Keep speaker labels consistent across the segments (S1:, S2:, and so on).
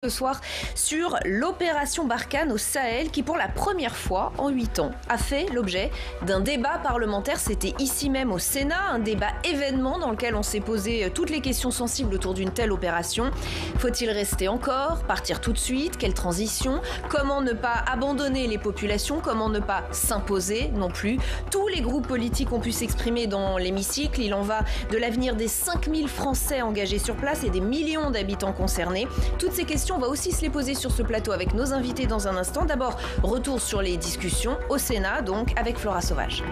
S1: Ce soir sur l'opération Barkhane au Sahel qui pour la première fois en 8 ans a fait l'objet d'un débat parlementaire. C'était ici même au Sénat, un débat événement dans lequel on s'est posé toutes les questions sensibles autour d'une telle opération. Faut-il rester encore? Partir tout de suite? Quelle transition? Comment ne pas abandonner les populations? Comment ne pas s'imposer non plus? Tous les groupes politiques ont pu s'exprimer dans l'hémicycle. Il en va de l'avenir des 5000 Français engagés sur place et des millions d'habitants concernés. Toutes ces questions, on va aussi se les poser sur ce plateau avec nos invités dans un instant. D'abord, retour sur les discussions au Sénat, donc avec Flora Sauvage.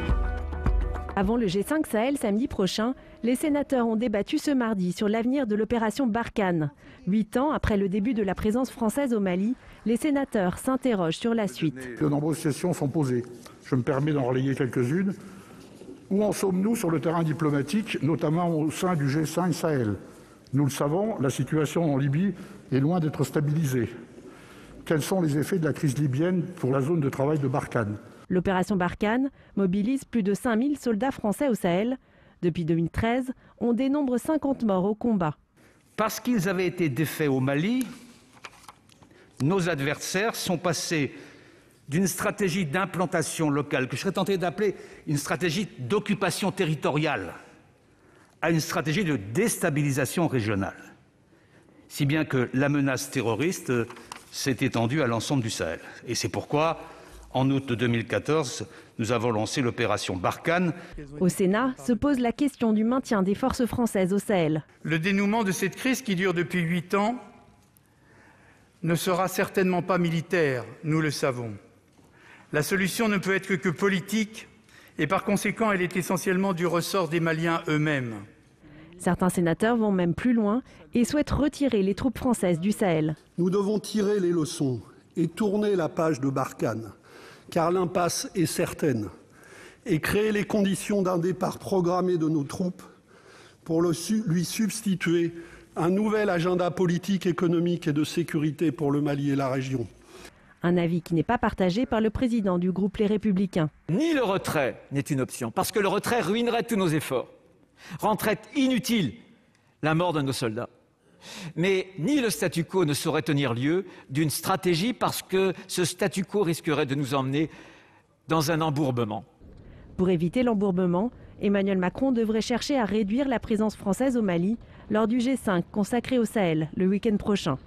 S2: Avant le G5 Sahel samedi prochain, les sénateurs ont débattu ce mardi sur l'avenir de l'opération Barkhane. 8 ans après le début de la présence française au Mali, les sénateurs s'interrogent sur la suite.
S3: De nombreuses questions sont posées. Je me permets d'en relayer quelques-unes. Où en sommes-nous sur le terrain diplomatique, notamment au sein du G5 Sahel? Nous le savons, la situation en Libye est loin d'être stabilisée. Quels sont les effets de la crise libyenne pour la zone de travail de Barkhane?
S2: L'opération Barkhane mobilise plus de 5000 soldats français au Sahel. Depuis 2013, on dénombre 50 morts au combat.
S4: Parce qu'ils avaient été défaits au Mali, nos adversaires sont passés d'une stratégie d'implantation locale, que je serais tenté d'appeler une stratégie d'occupation territoriale, à une stratégie de déstabilisation régionale. Si bien que la menace terroriste s'est étendue à l'ensemble du Sahel. Et c'est pourquoi, en août 2014, nous avons lancé l'opération Barkhane.
S2: Au Sénat se pose la question du maintien des forces françaises au Sahel.
S5: Le dénouement de cette crise qui dure depuis 8 ans ne sera certainement pas militaire, nous le savons. La solution ne peut être que politique et par conséquent, elle est essentiellement du ressort des Maliens eux-mêmes.
S2: Certains sénateurs vont même plus loin et souhaitent retirer les troupes françaises du Sahel.
S6: Nous devons tirer les leçons et tourner la page de Barkhane, car l'impasse est certaine, et créer les conditions d'un départ programmé de nos troupes pour lui substituer un nouvel agenda politique, économique et de sécurité pour le Mali et la région.
S2: Un avis qui n'est pas partagé par le président du groupe Les Républicains.
S7: Ni le retrait n'est une option, parce que le retrait ruinerait tous nos efforts, rendrait inutile la mort de nos soldats. Mais ni le statu quo ne saurait tenir lieu d'une stratégie, parce que ce statu quo risquerait de nous emmener dans un embourbement.
S2: Pour éviter l'embourbement, Emmanuel Macron devrait chercher à réduire la présence française au Mali lors du G5 consacré au Sahel le week-end prochain.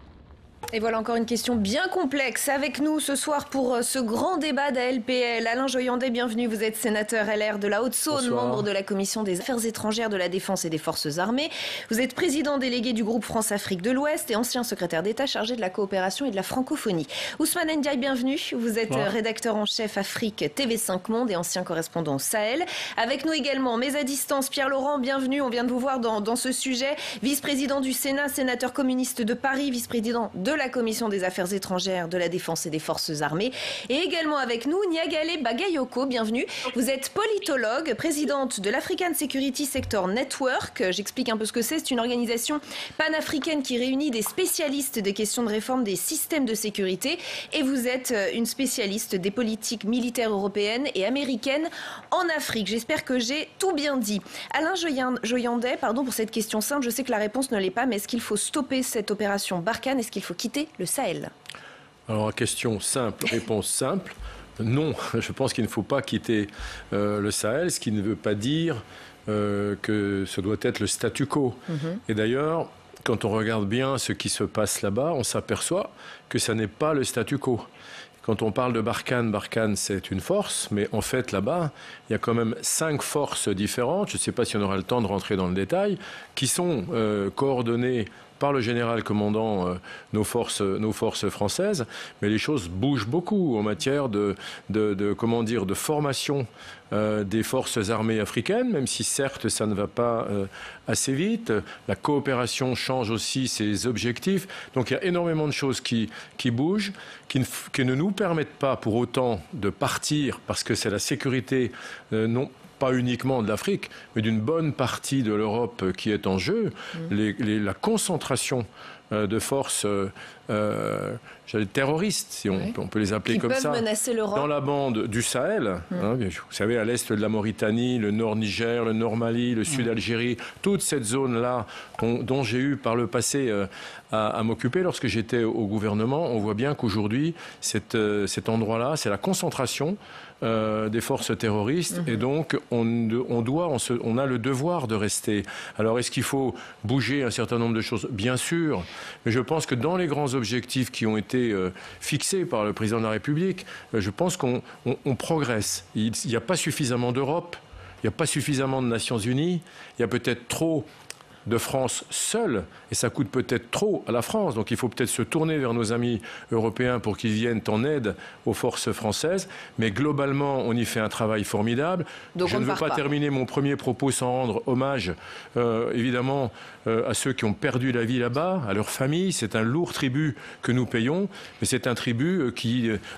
S1: Et voilà encore une question bien complexe avec nous ce soir pour ce grand débat d'ALPL. Alain Joyandet, bienvenue. Vous êtes sénateur LR de la Haute-Saône, membre de la Commission des Affaires étrangères, de la Défense et des Forces armées. Vous êtes président délégué du groupe France-Afrique de l'Ouest et ancien secrétaire d'État chargé de la coopération et de la francophonie. Ousmane Ndiaye, bienvenue. Vous êtes rédacteur en chef Afrique TV5 Monde et ancien correspondant au Sahel. Avec nous également, mais à distance, Pierre Laurent, bienvenue. On vient de vous voir dans ce sujet. Vice-président du Sénat, sénateur communiste de Paris, vice-président de la Commission des Affaires étrangères, de la Défense et des Forces armées. Et également avec nous, Niagale Bagayoko, bienvenue. Vous êtes politologue, présidente de l'African Security Sector Network. J'explique un peu ce que c'est. C'est une organisation panafricaine qui réunit des spécialistes des questions de réforme des systèmes de sécurité. Et vous êtes une spécialiste des politiques militaires européennes et américaines en Afrique. J'espère que j'ai tout bien dit. Alain Joyandet, pardon pour cette question simple. Je sais que la réponse ne l'est pas, mais est-ce qu'il faut stopper cette opération Barkhane? Est-ce qu'il faut quitter le Sahel?
S8: Alors, question simple, réponse simple. Non, je pense qu'il ne faut pas quitter le Sahel, ce qui ne veut pas dire que ce doit être le statu quo. Et d'ailleurs, quand on regarde bien ce qui se passe là-bas, on s'aperçoit que ça n'est pas le statu quo. Quand on parle de Barkhane, Barkhane c'est une force, mais en fait là-bas, il y a quand même 5 forces différentes, je ne sais pas si on aura le temps de rentrer dans le détail, qui sont coordonnées par le général commandant nos forces françaises, mais les choses bougent beaucoup en matière de formation des forces armées africaines, même si certes ça ne va pas assez vite. La coopération change aussi ses objectifs. Donc il y a énormément de choses qui bougent, qui ne nous permettent pas pour autant de partir, parce que c'est la sécurité non pas uniquement de l'Afrique, mais d'une bonne partie de l'Europe qui est en jeu. La concentration de forces terroristes, si on peut les appeler comme ça,
S1: qui peuvent menacer l'Europe.
S8: Dans la bande du Sahel. Vous savez, à l'est de la Mauritanie, le nord Niger, le nord Mali, le sud Algérie, toute cette zone-là dont j'ai eu par le passé à m'occuper lorsque j'étais au gouvernement, on voit bien qu'aujourd'hui, cet endroit-là, c'est la concentration des forces terroristes et donc on a le devoir de rester. Alors est-ce qu'il faut bouger un certain nombre de choses? Bien sûr, mais je pense que dans les grands objectifs qui ont été fixés par le président de la République, je pense qu'on progresse. Il n'y a pas suffisamment d'Europe, il n'y a pas suffisamment de Nations Unies, il y a peut-être trop de France seule, et ça coûte peut-être trop à la France. Donc il faut peut-être se tourner vers nos amis européens pour qu'ils viennent en aide aux forces françaises. Mais globalement, on y fait un travail formidable.
S1: Donc
S8: je ne veux pas terminer mon premier propos sans rendre hommage, évidemment, à ceux qui ont perdu la vie là-bas, à leurs familles. C'est un lourd tribut que nous payons, mais c'est un tribut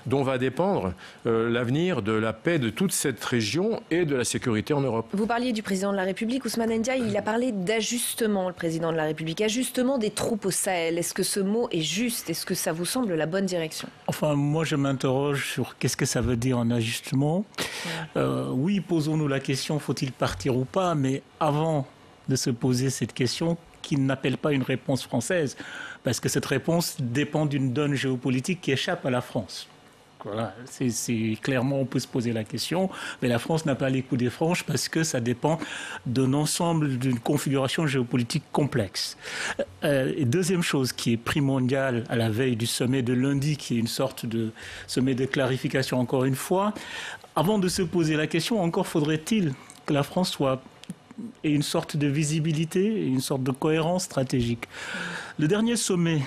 S8: dont va dépendre l'avenir de la paix de toute cette région et de la sécurité en Europe.
S1: Vous parliez du président de la République, Ousmane Ndiaye, il a parlé d'ajustement, le président de la République, ajustement des troupes au Sahel. Est-ce que ce mot est juste? Est-ce que ça vous semble la bonne direction?
S9: Enfin, moi je m'interroge sur qu'est-ce que ça veut dire en ajustement. Oui, posons-nous la question, faut-il partir ou pas? Mais avant de se poser cette question, qui n'appelle pas une réponse française, parce que cette réponse dépend d'une donne géopolitique qui échappe à la France. Voilà, clairement, on peut se poser la question, mais la France n'a pas les coups des franches parce que ça dépend d'un ensemble, d'une configuration géopolitique complexe. Et deuxième chose qui est primordiale à la veille du sommet de lundi, qui est une sorte de sommet de clarification encore une fois, avant de se poser la question, encore faudrait-il que la France ait une sorte de visibilité et une sorte de cohérence stratégique. Le dernier sommet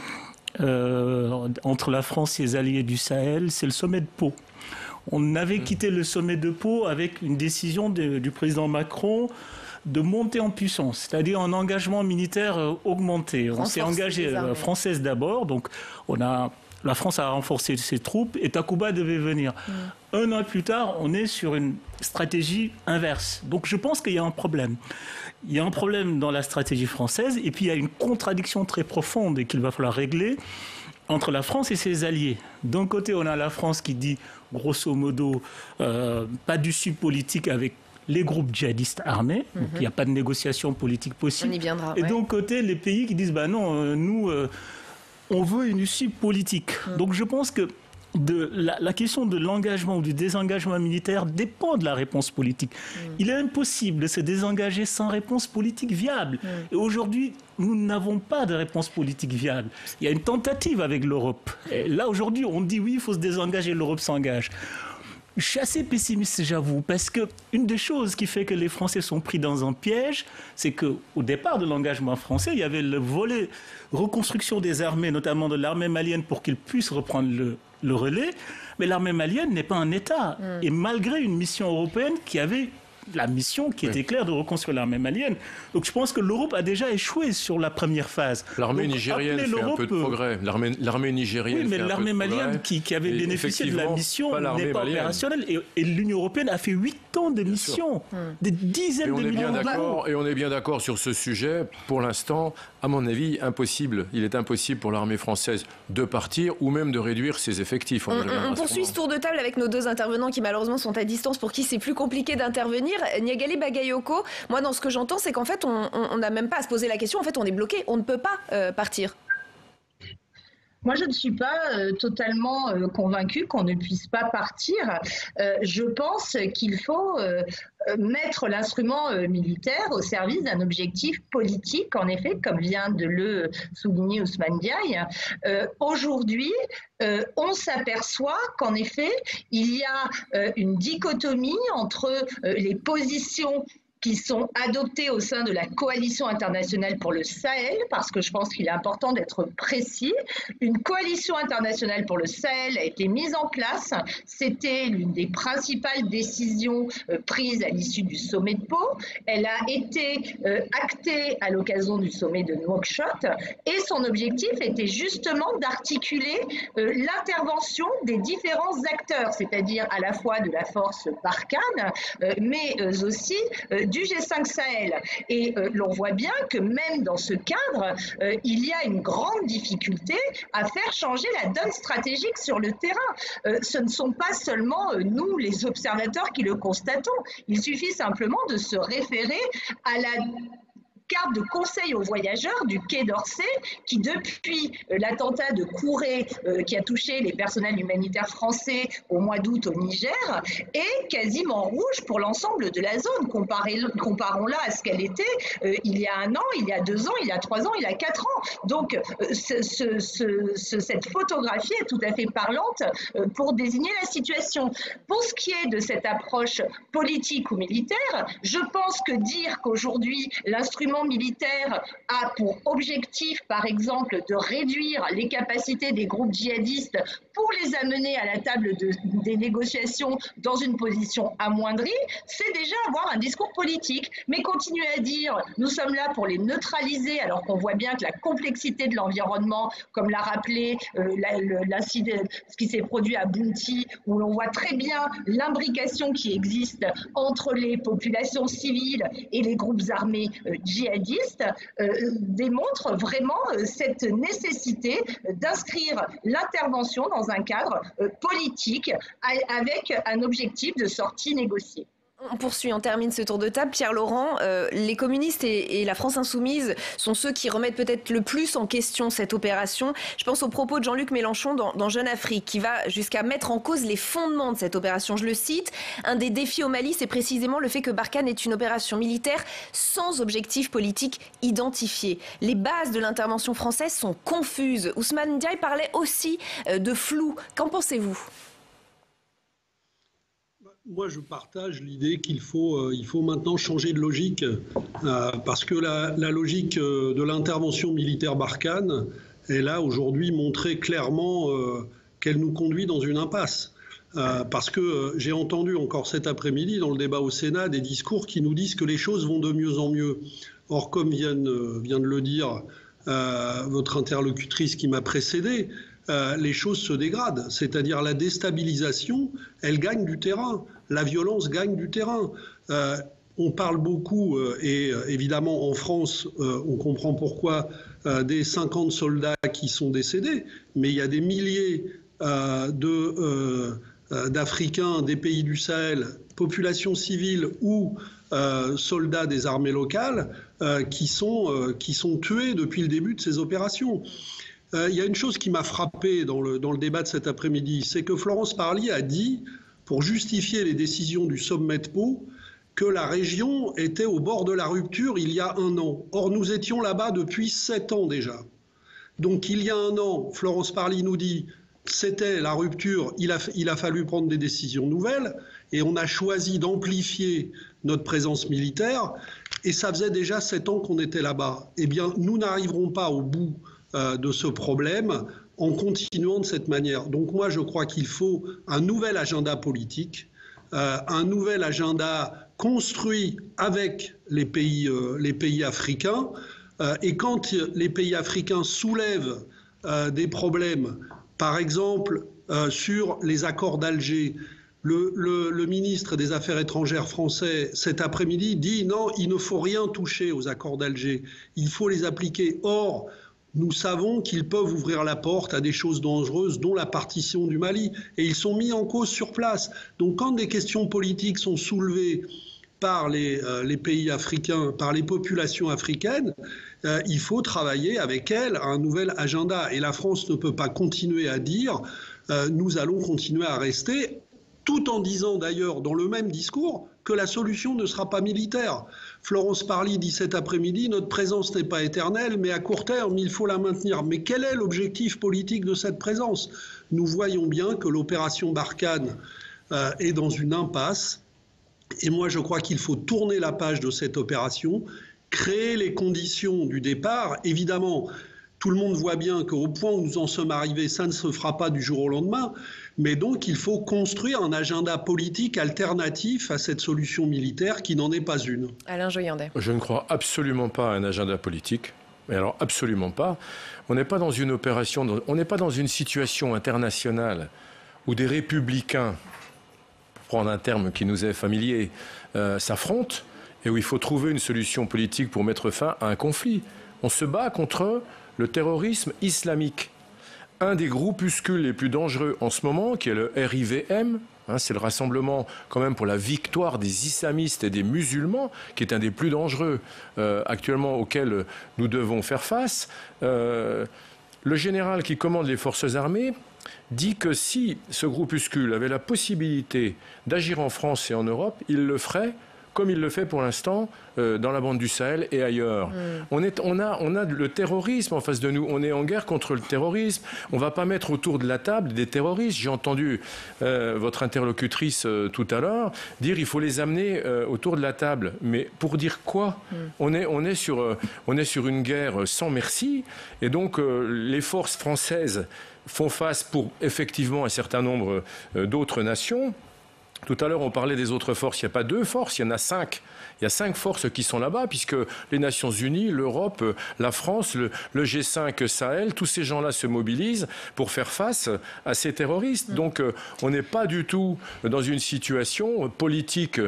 S9: entre la France et les alliés du Sahel, c'est le sommet de Pau. On avait quitté le sommet de Pau avec une décision du président Macron de monter en puissance, c'est-à-dire un engagement militaire augmenté. On s'est engagé, française d'abord, donc la France a renforcé ses troupes et Takuba devait venir. Un an plus tard, on est sur une stratégie inverse. Donc je pense qu'il y a un problème. Il y a un problème dans la stratégie française et puis il y a une contradiction très profonde et qu'il va falloir régler entre la France et ses alliés. D'un côté, on a la France qui dit, grosso modo, pas d'issue politique avec les groupes djihadistes armés, donc il n'y a pas de négociation politique possible.
S1: On y viendra,
S9: et d'un côté, les pays qui disent, non, nous, on veut une issue politique. Donc je pense que la question de l'engagement ou du désengagement militaire dépend de la réponse politique. Il est impossible de se désengager sans réponse politique viable. Et aujourd'hui, nous n'avons pas de réponse politique viable. Il y a une tentative avec l'Europe. Et là, aujourd'hui, on dit oui, il faut se désengager, l'Europe s'engage. Je suis assez pessimiste, j'avoue, parce qu'une des choses qui fait que les Français sont pris dans un piège, c'est qu'au départ de l'engagement français, il y avait le volet reconstruction des armées, notamment de l'armée malienne, pour qu'ils puissent reprendre le relais. Mais l'armée malienne n'est pas un État. Et malgré une mission européenne qui avait la mission qui était claire de reconstruire l'armée malienne. Donc je pense que l'Europe a déjà échoué sur la première phase.
S8: L'armée nigérienne fait un peu de progrès. L'armée nigérienne
S9: oui, mais l'armée malienne qui avait bénéficié de la mission n'est pas opérationnelle. Et l'Union européenne a fait 8 ans de mission. Des dizaines de millions d'euros.
S8: Et on est bien d'accord sur ce sujet. Pour l'instant, à mon avis, impossible. Il est impossible pour l'armée française de partir ou même de réduire ses effectifs.
S1: On poursuit ce tour de table avec nos deux intervenants qui malheureusement sont à distance, pour qui c'est plus compliqué d'intervenir. Niagali Bagayoko, moi dans ce que j'entends, c'est qu'en fait on n'a même pas à se poser la question, en fait on est bloqué, on ne peut pas partir.
S10: Moi, je ne suis pas totalement convaincue qu'on ne puisse pas partir. Je pense qu'il faut mettre l'instrument militaire au service d'un objectif politique, en effet, comme vient de le souligner Ousmane Ndiaye. Aujourd'hui, on s'aperçoit qu'en effet, il y a une dichotomie entre les positions qui sont adoptés au sein de la coalition internationale pour le Sahel, parce que je pense qu'il est important d'être précis. Une coalition internationale pour le Sahel a été mise en place. C'était l'une des principales décisions prises à l'issue du sommet de Pau. Elle a été actée à l'occasion du sommet de Nouakchott et son objectif était justement d'articuler l'intervention des différents acteurs, c'est-à-dire à la fois de la force Barkhane, mais aussi du du G5 Sahel. Et l'on voit bien que même dans ce cadre, il y a une grande difficulté à faire changer la donne stratégique sur le terrain. Ce ne sont pas seulement nous, les observateurs, qui le constatons. Il suffit simplement de se référer à la carte de conseil aux voyageurs du Quai d'Orsay qui, depuis l'attentat de Kouré qui a touché les personnels humanitaires français au mois d'août au Niger, est quasiment rouge pour l'ensemble de la zone. Comparons-la à ce qu'elle était il y a 1 an, il y a 2 ans, il y a 3 ans, il y a 4 ans. Donc cette photographie est tout à fait parlante pour désigner la situation. Pour ce qui est de cette approche politique ou militaire, je pense que dire qu'aujourd'hui l'instrument militaire a pour objectif, par exemple, de réduire les capacités des groupes djihadistes pour les amener à la table des négociations dans une position amoindrie, c'est déjà avoir un discours politique. Mais continuer à dire « nous sommes là pour les neutraliser » alors qu'on voit bien que la complexité de l'environnement, comme l'a rappelé l'incident, ce qui s'est produit à Bounti, où l'on voit très bien l'imbrication qui existe entre les populations civiles et les groupes armés djihadistes, démontre vraiment cette nécessité d'inscrire l'intervention dans un cadre politique avec un objectif de sortie négociée.
S1: On poursuit, on termine ce tour de table. Pierre Laurent, les communistes et la France insoumise sont ceux qui remettent peut-être le plus en question cette opération. Je pense aux propos de Jean-Luc Mélenchon dans Jeune Afrique, qui va jusqu'à mettre en cause les fondements de cette opération. Je le cite, un des défis au Mali, c'est précisément le fait que Barkhane est une opération militaire sans objectif politique identifié. Les bases de l'intervention française sont confuses. Ousmane Ndiaye parlait aussi de flou. Qu'en pensez-vous ?
S6: Moi, je partage l'idée qu'il faut maintenant changer de logique parce que la logique de l'intervention militaire Barkhane, elle a aujourd'hui montré clairement qu'elle nous conduit dans une impasse. Parce que j'ai entendu encore cet après-midi dans le débat au Sénat des discours qui nous disent que les choses vont de mieux en mieux. Or, comme vient de le dire votre interlocutrice qui m'a précédé, les choses se dégradent, c'est-à-dire la déstabilisation, elle gagne du terrain, la violence gagne du terrain. On parle beaucoup, et évidemment en France, on comprend pourquoi, des 50 soldats qui sont décédés, mais il y a des milliers d'Africains des pays du Sahel, population civile ou soldats des armées locales, qui sont tués depuis le début de ces opérations. Il y a une chose qui m'a frappé dans le débat de cet après-midi, c'est que Florence Parly a dit, pour justifier les décisions du sommet de Pau, que la région était au bord de la rupture il y a 1 an. Or, nous étions là-bas depuis 7 ans déjà. Donc, il y a 1 an, Florence Parly nous dit, c'était la rupture, il a fallu prendre des décisions nouvelles, et on a choisi d'amplifier notre présence militaire, et ça faisait déjà 7 ans qu'on était là-bas. Eh bien, nous n'arriverons pas au bout de ce problème en continuant de cette manière. Donc moi, je crois qu'il faut un nouvel agenda politique, un nouvel agenda construit avec les pays africains. Et quand les pays africains soulèvent des problèmes, par exemple sur les accords d'Alger, le ministre des Affaires étrangères français, cet après-midi, dit non, il ne faut rien toucher aux accords d'Alger, il faut les appliquer. Or, nous savons qu'ils peuvent ouvrir la porte à des choses dangereuses, dont la partition du Mali. Et ils sont mis en cause sur place. Donc quand des questions politiques sont soulevées par les pays africains, par les populations africaines, il faut travailler avec elles à un nouvel agenda. Et la France ne peut pas continuer à dire nous allons continuer à rester, tout en disant d'ailleurs dans le même discours que la solution ne sera pas militaire. Florence Parly dit cet après-midi, notre présence n'est pas éternelle, mais à court terme, il faut la maintenir. Mais quel est l'objectif politique de cette présence? Nous voyons bien que l'opération Barkhane est dans une impasse. Et moi, je crois qu'il faut tourner la page de cette opération, créer les conditions du départ. Évidemment, tout le monde voit bien qu'au point où nous en sommes arrivés, ça ne se fera pas du jour au lendemain. Mais donc, il faut construire un agenda politique alternatif à cette solution militaire qui n'en est pas une.
S1: Alain Joyandet.
S8: Je ne crois absolument pas à un agenda politique. Mais alors, absolument pas. On n'est pas dans une opération, on n'est pas dans une situation internationale où des républicains, pour prendre un terme qui nous est familier, s'affrontent et où il faut trouver une solution politique pour mettre fin à un conflit. On se bat contre le terrorisme islamique. Un des groupuscules les plus dangereux en ce moment, qui est le RIVM, c'est le rassemblement quand même pour la victoire des islamistes et des musulmans, qui est un des plus dangereux actuellement auxquels nous devons faire face. Le général qui commande les forces armées dit que si ce groupuscule avait la possibilité d'agir en France et en Europe, il le ferait comme il le fait pour l'instant dans la bande du Sahel et ailleurs. On a le terrorisme en face de nous. On est en guerre contre le terrorisme. On ne va pas mettre autour de la table des terroristes. J'ai entendu votre interlocutrice tout à l'heure dire qu'il faut les amener autour de la table. Mais pour dire quoi? On est sur une guerre sans merci. Et donc les forces françaises font face pour effectivement un certain nombre d'autres nations. Tout à l'heure, on parlait des autres forces. Il n'y a pas 2 forces, il y en a 5. Il y a 5 forces qui sont là-bas, puisque les Nations Unies, l'Europe, la France, le G5 Sahel, tous ces gens-là se mobilisent pour faire face à ces terroristes. Donc, on n'est pas du tout dans une situation politique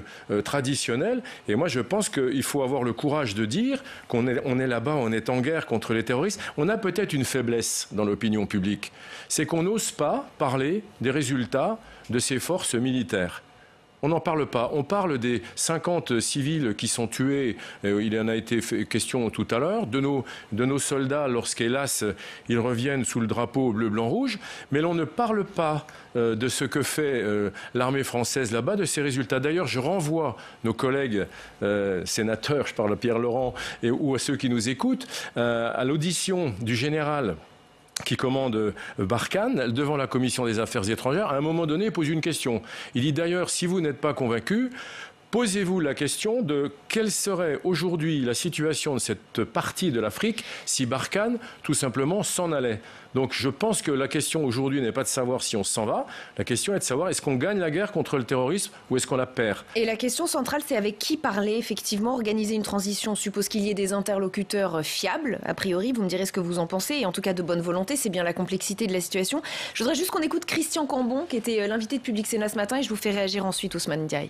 S8: traditionnelle. Et moi, je pense qu'il faut avoir le courage de dire qu'on est là-bas, on est en guerre contre les terroristes. On a peut-être une faiblesse dans l'opinion publique. C'est qu'on n'ose pas parler des résultats de ces forces militaires. On n'en parle pas. On parle des 50 civils qui sont tués, il en a été question tout à l'heure, de nos soldats lorsqu'hélas ils reviennent sous le drapeau bleu, blanc, rouge, mais l'on ne parle pas de ce que fait l'armée française là-bas, de ses résultats. D'ailleurs, je renvoie nos collègues sénateurs, je parle à Pierre Laurent, ou à ceux qui nous écoutent, à l'audition du général qui commande Barkhane, devant la Commission des Affaires étrangères, à un moment donné, il pose une question. Il dit d'ailleurs, si vous n'êtes pas convaincu, posez-vous la question de quelle serait aujourd'hui la situation de cette partie de l'Afrique si Barkhane, tout simplement, s'en allait. Donc je pense que la question aujourd'hui n'est pas de savoir si on s'en va, la question est de savoir est-ce qu'on gagne la guerre contre le terrorisme ou est-ce qu'on la perd.
S1: Et la question centrale, c'est avec qui parler, effectivement, organiser une transition. Suppose qu'il y ait des interlocuteurs fiables, a priori, vous me direz ce que vous en pensez, et en tout cas de bonne volonté, c'est bien la complexité de la situation. Je voudrais juste qu'on écoute Christian Cambon, qui était l'invité de Public Sénat ce matin, et je vous fais réagir ensuite, Ousmane Diaye.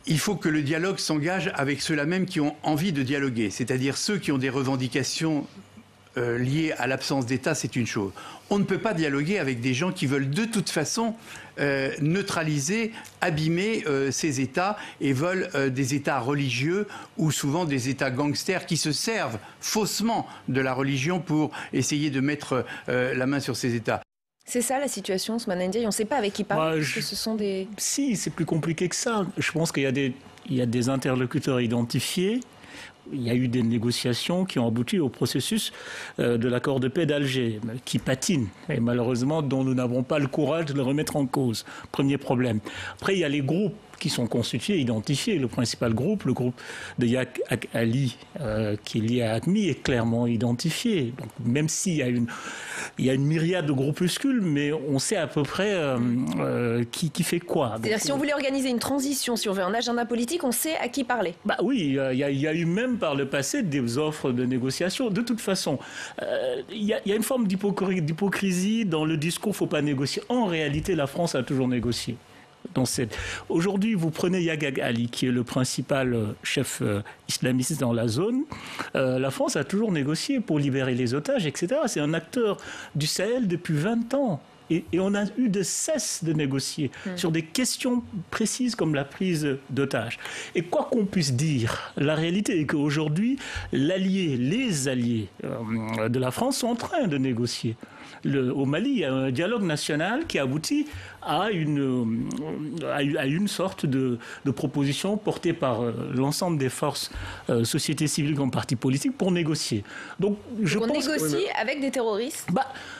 S5: Il faut que le dialogue s'engage avec ceux-là même qui ont envie de dialoguer, c'est-à-dire ceux qui ont des revendications liées à l'absence d'État, c'est une chose. On ne peut pas dialoguer avec des gens qui veulent de toute façon neutraliser, abîmer ces États et veulent des États religieux ou souvent des États gangsters qui se servent faussement de la religion pour essayer de mettre la main sur ces États.
S1: C'est ça la situation, Ousmane Diaye. On ne sait pas avec qui parler, parce que ce sont des...
S9: Si, c'est plus compliqué que ça. Je pense qu'il y a des interlocuteurs identifiés. Il y a eu des négociations qui ont abouti au processus de l'accord de paix d'Alger, qui patine, et malheureusement dont nous n'avons pas le courage de le remettre en cause. Premier problème. Après, il y a les groupes qui sont constitués, identifiés. Le principal groupe, le groupe de Yak Ali, qui est lié à AQMI, est clairement identifié. Donc, même s'il y a une myriade de groupuscules, mais on sait à peu près qui fait quoi.
S1: C'est-à-dire, si on voulait organiser une transition, si on veut un agenda politique, on sait à qui parler.
S9: Bah oui, il y a eu même par le passé des offres de négociation. De toute façon, il y a une forme d'hypocrisie dans le discours « il ne faut pas négocier ». En réalité, la France a toujours négocié. Aujourd'hui, vous prenez Yagag Ali, qui est le principal chef islamiste dans la zone. La France a toujours négocié pour libérer les otages, etc. C'est un acteur du Sahel depuis 20 ans. Et on a eu de cesse de négocier sur des questions précises comme la prise d'otages. Et quoi qu'on puisse dire, la réalité est qu'aujourd'hui, les alliés de la France sont en train de négocier. Au Mali, il y a un dialogue national qui aboutit à une sorte de proposition portée par l'ensemble des forces, société civile comme partis politiques, pour négocier. Donc
S1: on négocie avec des terroristes.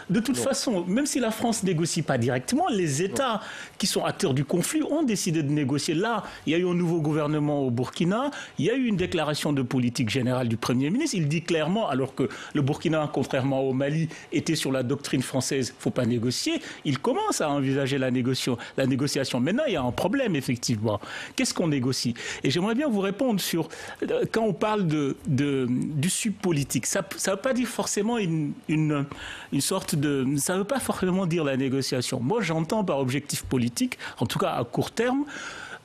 S9: De toute façon, même si la France ne négocie pas directement, les États qui sont acteurs du conflit ont décidé de négocier. Là, il y a eu un nouveau gouvernement au Burkina, il y a eu une déclaration de politique générale du Premier ministre. Il dit clairement, alors que le Burkina, contrairement au Mali, était sur la doctrine française, il ne faut pas négocier, il commence à envisager la négociation. Maintenant, il y a un problème, effectivement. Qu'est-ce qu'on négocie? Et j'aimerais bien vous répondre sur, quand on parle du subpolitique, ça ne veut pas dire forcément une sorte ça ne veut pas forcément dire la négociation. Moi, j'entends par objectif politique, en tout cas à court terme,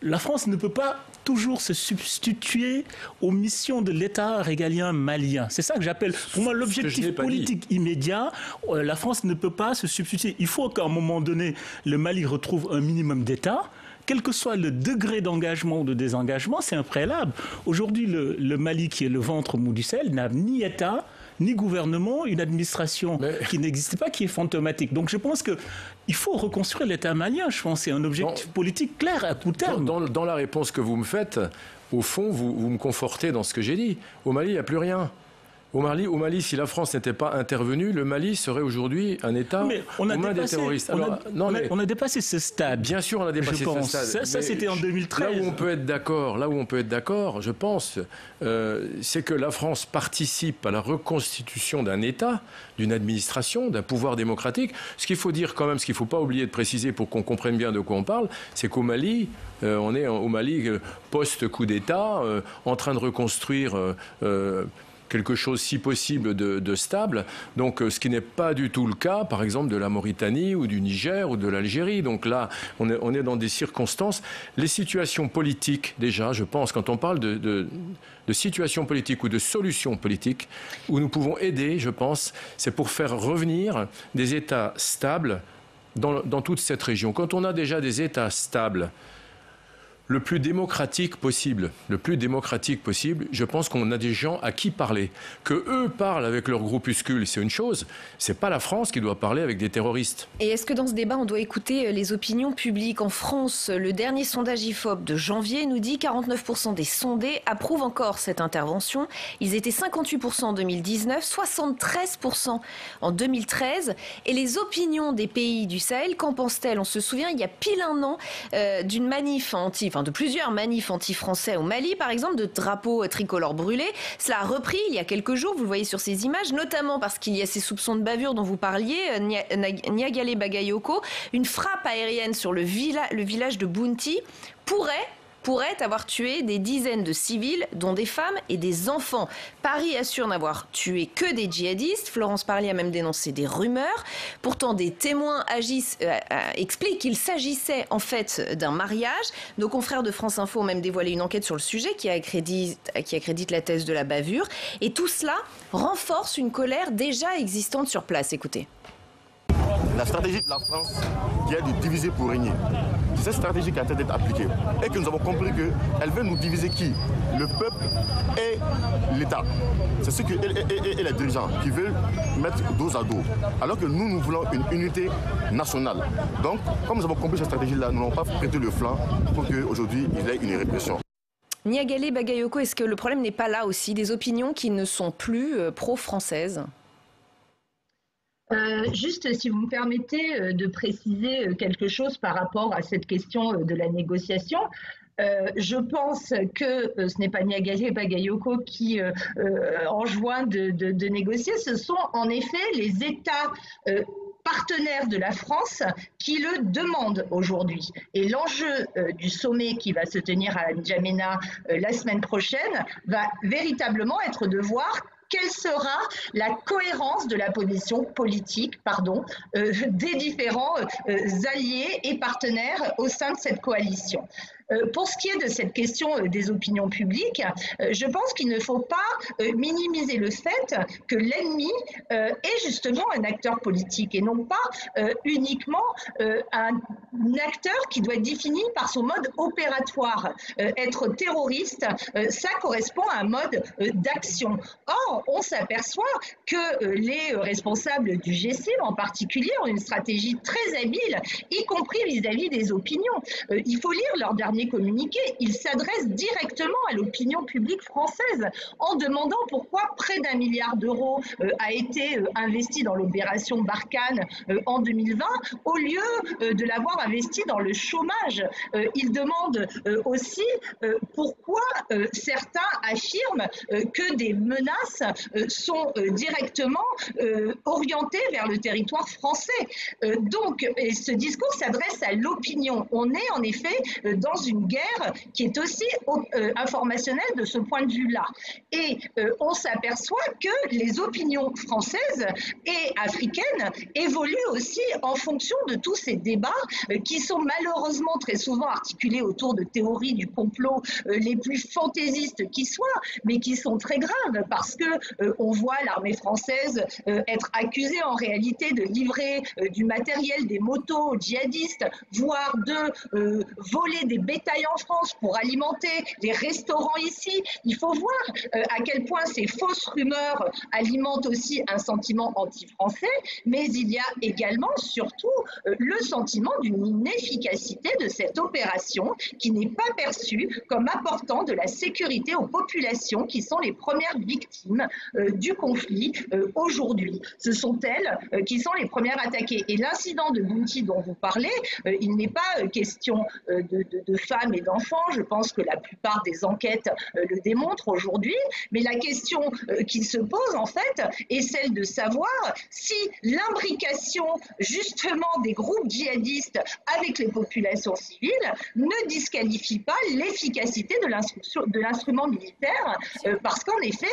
S9: la France ne peut pas toujours se substituer aux missions de l'État régalien malien. C'est ça que j'appelle, pour moi, l'objectif politique immédiat. La France ne peut pas se substituer. Il faut qu'à un moment donné, le Mali retrouve un minimum d'État. Quel que soit le degré d'engagement ou de désengagement, c'est un préalable. Aujourd'hui, le Mali, qui est le ventre mou du Sahel, n'a ni État, ni gouvernement, une administration qui n'existe pas, qui est fantomatique. Donc je pense qu'il faut reconstruire l'État malien. Je pense que c'est un objectif politique clair à court terme.
S8: Dans la réponse que vous me faites, au fond, vous me confortez dans ce que j'ai dit. Au Mali, il n'y a plus rien. Au Mali, si la France n'était pas intervenue, le Mali serait aujourd'hui un État aux mains des terroristes.
S9: On a dépassé ce stade.
S8: Bien sûr, on a dépassé ce stade.
S9: Ça c'était en 2013.
S8: Là où on peut être d'accord, je pense, c'est que la France participe à la reconstitution d'un État, d'une administration, d'un pouvoir démocratique. Ce qu'il faut dire quand même, ce qu'il ne faut pas oublier de préciser pour qu'on comprenne bien de quoi on parle, c'est qu'au Mali, on est au Mali post-coup d'État, en train de reconstruire quelque chose, si possible, de stable. Donc, ce qui n'est pas du tout le cas, par exemple, de la Mauritanie ou du Niger ou de l'Algérie. Donc là, on est dans des circonstances. Les situations politiques, déjà, je pense, quand on parle de situations politiques ou de solutions politiques, où nous pouvons aider, je pense, c'est pour faire revenir des États stables dans toute cette région. Quand on a déjà des États stables, le plus démocratique possible, je pense qu'on a des gens à qui parler. Que eux parlent avec leurs groupuscules, c'est une chose. C'est pas la France qui doit parler avec des terroristes.
S1: Et est-ce que dans ce débat, on doit écouter les opinions publiques? En France, le dernier sondage IFOP de janvier nous dit 49% des sondés approuvent encore cette intervention. Ils étaient 58% en 2019, 73% en 2013. Et les opinions des pays du Sahel, qu'en pensent-elles? On se souvient, il y a pile un an, d'une manif de plusieurs manifs anti-français au Mali, par exemple, de drapeaux tricolores brûlés. Cela a repris il y a quelques jours, vous le voyez sur ces images, notamment parce qu'il y a ces soupçons de bavure dont vous parliez, Niagale Bagayoko. Une frappe aérienne sur le village de Bounti pourrait avoir tué des dizaines de civils, dont des femmes et des enfants. Paris assure n'avoir tué que des djihadistes. Florence Parly a même dénoncé des rumeurs. Pourtant, des témoins expliquent qu'il s'agissait en fait d'un mariage. Nos confrères de France Info ont même dévoilé une enquête sur le sujet qui accrédite la thèse de la bavure. Et tout cela renforce une colère déjà existante sur place. Écoutez.
S11: La stratégie de la France qui est de diviser pour régner. C'est cette stratégie qui a été d'être appliquée. Et que nous avons compris qu'elle veut nous diviser qui? Le peuple et l'État. C'est ce que et les dirigeants qui veulent mettre dos à dos. Alors que nous voulons une unité nationale. Donc, comme nous avons compris cette stratégie-là, nous n'avons pas prêté le flanc pour qu'aujourd'hui il y ait une répression.
S1: Niagale Bagayoko, est-ce que le problème n'est pas là aussi, des opinions qui ne sont plus pro-françaises?
S10: Juste, si vous me permettez de préciser quelque chose par rapport à cette question de la négociation. Je pense que ce n'est pas Niagale Bagayoko qui enjoint de négocier, ce sont en effet les États partenaires de la France qui le demandent aujourd'hui. Et l'enjeu du sommet qui va se tenir à N'Djamena la semaine prochaine va véritablement être de voir quelle sera la cohérence de la position politique des différents alliés et partenaires au sein de cette coalition. Pour ce qui est de cette question des opinions publiques, je pense qu'il ne faut pas minimiser le fait que l'ennemi est justement un acteur politique et non pas uniquement un acteur qui doit être défini par son mode opératoire. Être terroriste, ça correspond à un mode d'action. Or, on s'aperçoit que les responsables du G7 en particulier ont une stratégie très habile, y compris vis-à-vis des opinions. Il faut lire leur dernier communiqué. Ils s'adressent directement à l'opinion publique française en demandant pourquoi près d'1 milliard d'euros a été investi dans l'opération Barkhane en 2020 au lieu de l'avoir investi dans le chômage. Ils demandent aussi pourquoi certains affirment que des menaces sont directement orientées vers le territoire français. Donc, ce discours s'adresse à l'opinion. On est en effet dans une guerre qui est aussi informationnelle de ce point de vue-là. Et on s'aperçoit que les opinions françaises et africaines évoluent aussi en fonction de tous ces débats qui sont malheureusement très souvent articulés autour de théories du complot les plus fantaisistes qui soient, mais qui sont très graves parce que on voit l'armée française être accusée en réalité de livrer du matériel, des motos aux djihadistes, voire de voler des bétails en France pour alimenter les restaurants ici. Il faut voir à quel point ces fausses rumeurs alimentent aussi un sentiment anti-français, mais il y a également, surtout, le sentiment d'une inefficacité de cette opération qui n'est pas perçue comme apportant de la sécurité aux populations qui sont les premières victimes du conflit aujourd'hui. Ce sont elles qui sont les premières attaquées. Et l'incident de Bounty dont vous parlez, il n'est pas question de femmes et d'enfants. Je pense que la plupart des enquêtes le démontrent aujourd'hui. Mais la question qui se pose, en fait, est celle de savoir si l'imbrication, justement, des groupes djihadistes avec les populations civiles ne disqualifie pas l'efficacité de l'instrument militaire, parce qu'en effet,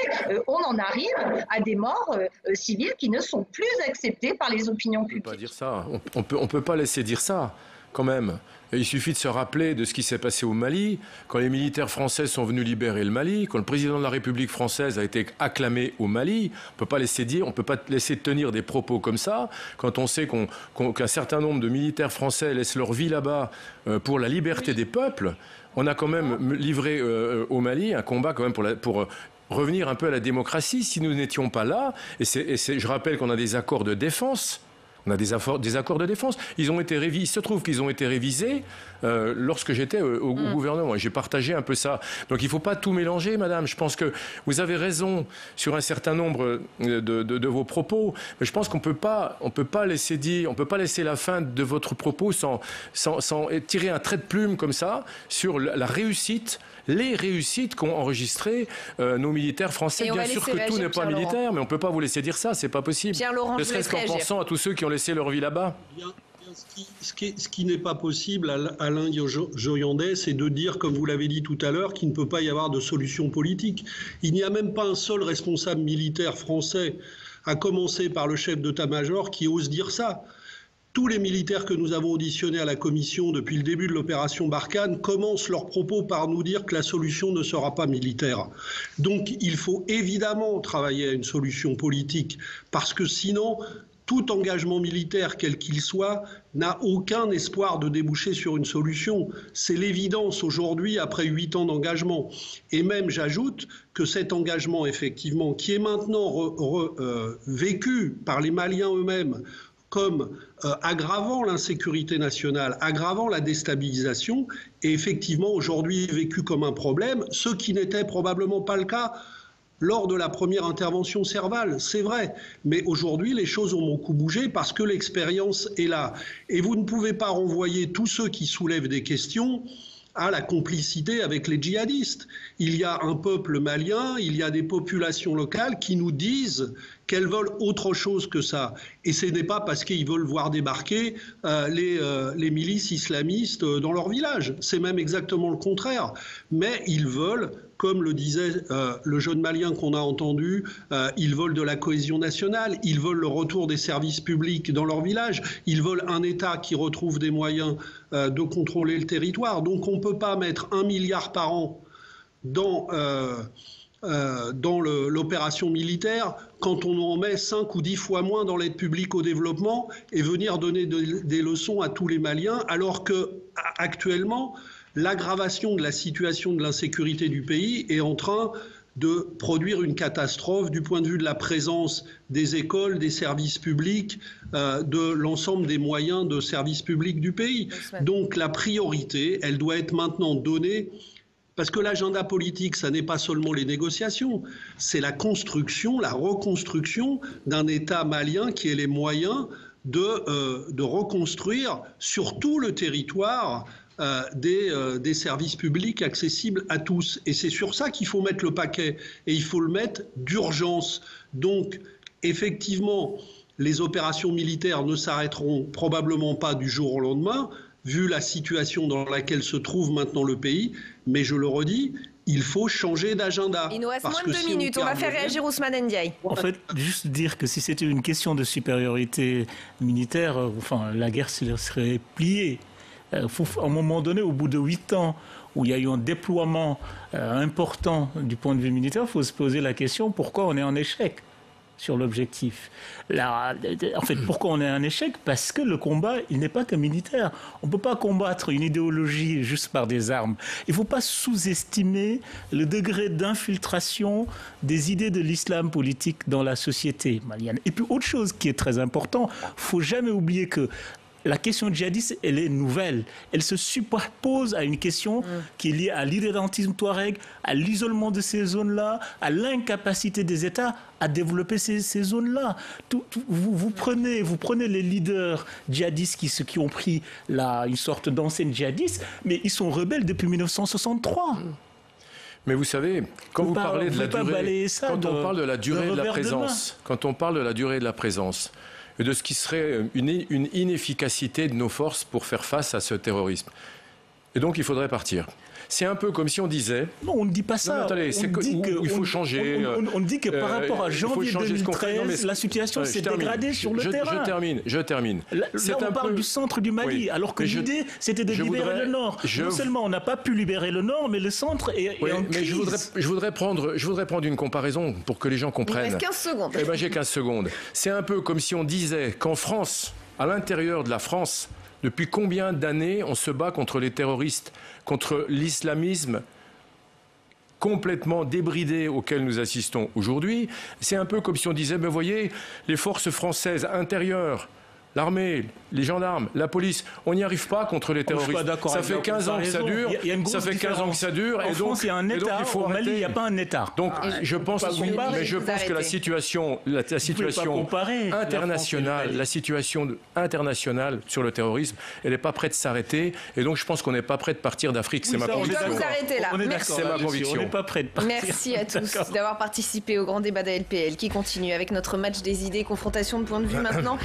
S10: on en arrive à des morts civiles qui ne sont plus acceptées par les opinions publiques.
S8: On ne peut pas dire ça. On peut pas laisser dire ça, quand même. Il suffit de se rappeler de ce qui s'est passé au Mali, quand les militaires français sont venus libérer le Mali, quand le président de la République française a été acclamé au Mali. On ne peut pas laisser tenir des propos comme ça, quand on sait qu'un certain nombre de militaires français laissent leur vie là-bas pour la liberté des peuples. On a quand même livré au Mali un combat quand même pour revenir un peu à la démocratie. Si nous n'étions pas là, je rappelle qu'on a des accords de défense. On a des accords de défense. Ils ont été révisés. Il se trouve qu'ils ont été révisés lorsque j'étais au gouvernement. Et j'ai partagé un peu ça. Donc il ne faut pas tout mélanger, madame. Je pense que vous avez raison sur un certain nombre de vos propos. Mais je pense qu'on peut pas laisser dire, on peut pas laisser la fin de votre propos sans tirer un trait de plume comme ça sur la réussite. Les réussites qu'ont enregistrées nos militaires français. Bien sûr que tout n'est pas militaire, mais on ne peut pas vous laisser dire ça, c'est pas possible.
S1: Pierre-Laurent,
S8: ne serait-ce qu'en pensant à tous ceux qui ont laissé leur vie là-bas.
S6: Ce qui n'est pas possible, Alain Joyandet, c'est de dire, comme vous l'avez dit tout à l'heure, qu'il ne peut pas y avoir de solution politique. Il n'y a même pas un seul responsable militaire français, à commencer par le chef d'état-major, qui ose dire ça. Tous les militaires que nous avons auditionnés à la commission depuis le début de l'opération Barkhane commencent leurs propos par nous dire que la solution ne sera pas militaire. Donc il faut évidemment travailler à une solution politique, parce que sinon, tout engagement militaire, quel qu'il soit, n'a aucun espoir de déboucher sur une solution. C'est l'évidence aujourd'hui, après 8 ans d'engagement. Et même, j'ajoute que cet engagement, effectivement, qui est maintenant vécu par les Maliens eux-mêmes, comme aggravant l'insécurité nationale, aggravant la déstabilisation, est effectivement aujourd'hui vécu comme un problème, ce qui n'était probablement pas le cas lors de la première intervention Serval, c'est vrai. Mais aujourd'hui, les choses ont beaucoup bougé parce que l'expérience est là. Et vous ne pouvez pas renvoyer tous ceux qui soulèvent des questions à la complicité avec les djihadistes. Il y a un peuple malien, il y a des populations locales qui nous disent qu'elles veulent autre chose que ça. Et ce n'est pas parce qu'ils veulent voir débarquer les milices islamistes dans leur village. C'est même exactement le contraire. Mais ils veulent, comme le disait le jeune malien qu'on a entendu, ils veulent de la cohésion nationale, ils veulent le retour des services publics dans leur village, ils veulent un État qui retrouve des moyens de contrôler le territoire. Donc on ne peut pas mettre 1 milliard par an dans l'opération militaire quand on en met 5 ou 10 fois moins dans l'aide publique au développement et venir donner des leçons à tous les Maliens, alors qu'actuellement, l'aggravation de la situation de l'insécurité du pays est en train de produire une catastrophe du point de vue de la présence des écoles, des services publics, de l'ensemble des moyens de services publics du pays. Donc la priorité, elle doit être maintenant donnée, parce que l'agenda politique, ça n'est pas seulement les négociations, c'est la construction, la reconstruction d'un État malien qui ait les moyens de reconstruire sur tout le territoire des services publics accessibles à tous. Et c'est sur ça qu'il faut mettre le paquet. Et il faut le mettre d'urgence. Donc, effectivement, les opérations militaires ne s'arrêteront probablement pas du jour au lendemain. vu la situation dans laquelle se trouve maintenant le pays. Mais je le redis, il faut changer d'agenda.
S1: Il nous reste moins de 2 minutes. On va faire réagir Ousmane Ndiaye.
S9: En fait, juste dire que si c'était une question de supériorité militaire, la guerre serait pliée. À un moment donné, au bout de 8 ans, où il y a eu un déploiement important du point de vue militaire, il faut se poser la question pourquoi on est en échec sur l'objectif. En fait, pourquoi on est en échec? Parce que le combat, il n'est pas que militaire. On ne peut pas combattre une idéologie juste par des armes. Il ne faut pas sous-estimer le degré d'infiltration des idées de l'islam politique dans la société malienne. Et puis, autre chose qui est très important, il ne faut jamais oublier que la question djihadiste, elle est nouvelle. Elle se superpose à une question qui est liée à l'irrédentisme touareg, à l'isolement de ces zones-là, à l'incapacité des États à développer ces zones-là. Vous prenez les leaders djihadistes qui ont pris une sorte d'enseigne djihadiste, mais ils sont rebelles depuis 1963.
S8: Mais vous savez, quand vous parlez de la durée, quand on parle de la durée de la présence, quand on parle de la durée de la présence, et de ce qui serait une inefficacité de nos forces pour faire face à ce terrorisme. Et donc, il faudrait partir. C'est un peu comme si on disait...
S9: Non, on ne dit pas ça.
S8: Non, attendez,
S9: il
S8: faut changer...
S9: On dit que par rapport à janvier 2013, la situation s'est dégradée sur le terrain.
S8: Je termine.
S9: Là, on parle du centre du Mali, alors que l'idée, c'était de libérer le Nord. Non seulement on n'a pas pu libérer le Nord, mais le centre est en crise.
S8: Mais je voudrais prendre une comparaison pour que les gens comprennent.
S1: Il reste 15 secondes.
S8: Eh bien, j'ai 15 secondes. C'est un peu comme si on disait qu'en France, à l'intérieur de la France, depuis combien d'années on se bat contre les terroristes, contre l'islamisme complètement débridé auquel nous assistons aujourd'hui? C'est un peu comme si on disait, mais voyez, les forces françaises intérieures, l'armée, les gendarmes, la police, on n'y arrive pas contre les terroristes. Ça fait 15 ans que ça dure.
S9: Ça fait 15 ans que ça dure. En France, il y a un État. Au Mali, il n'y a pas un État.
S8: Donc, je pense que la situation internationale sur le terrorisme, elle n'est pas prête de s'arrêter. Et donc, je pense qu'on n'est pas prêt de partir d'Afrique. C'est ma conviction.
S1: On doit vous arrêter là.
S8: C'est ma conviction.
S9: On n'est pas prêt de partir.
S1: Merci à tous d'avoir participé au grand débat de la LPL qui continue avec notre match des idées, confrontation de points de vue maintenant.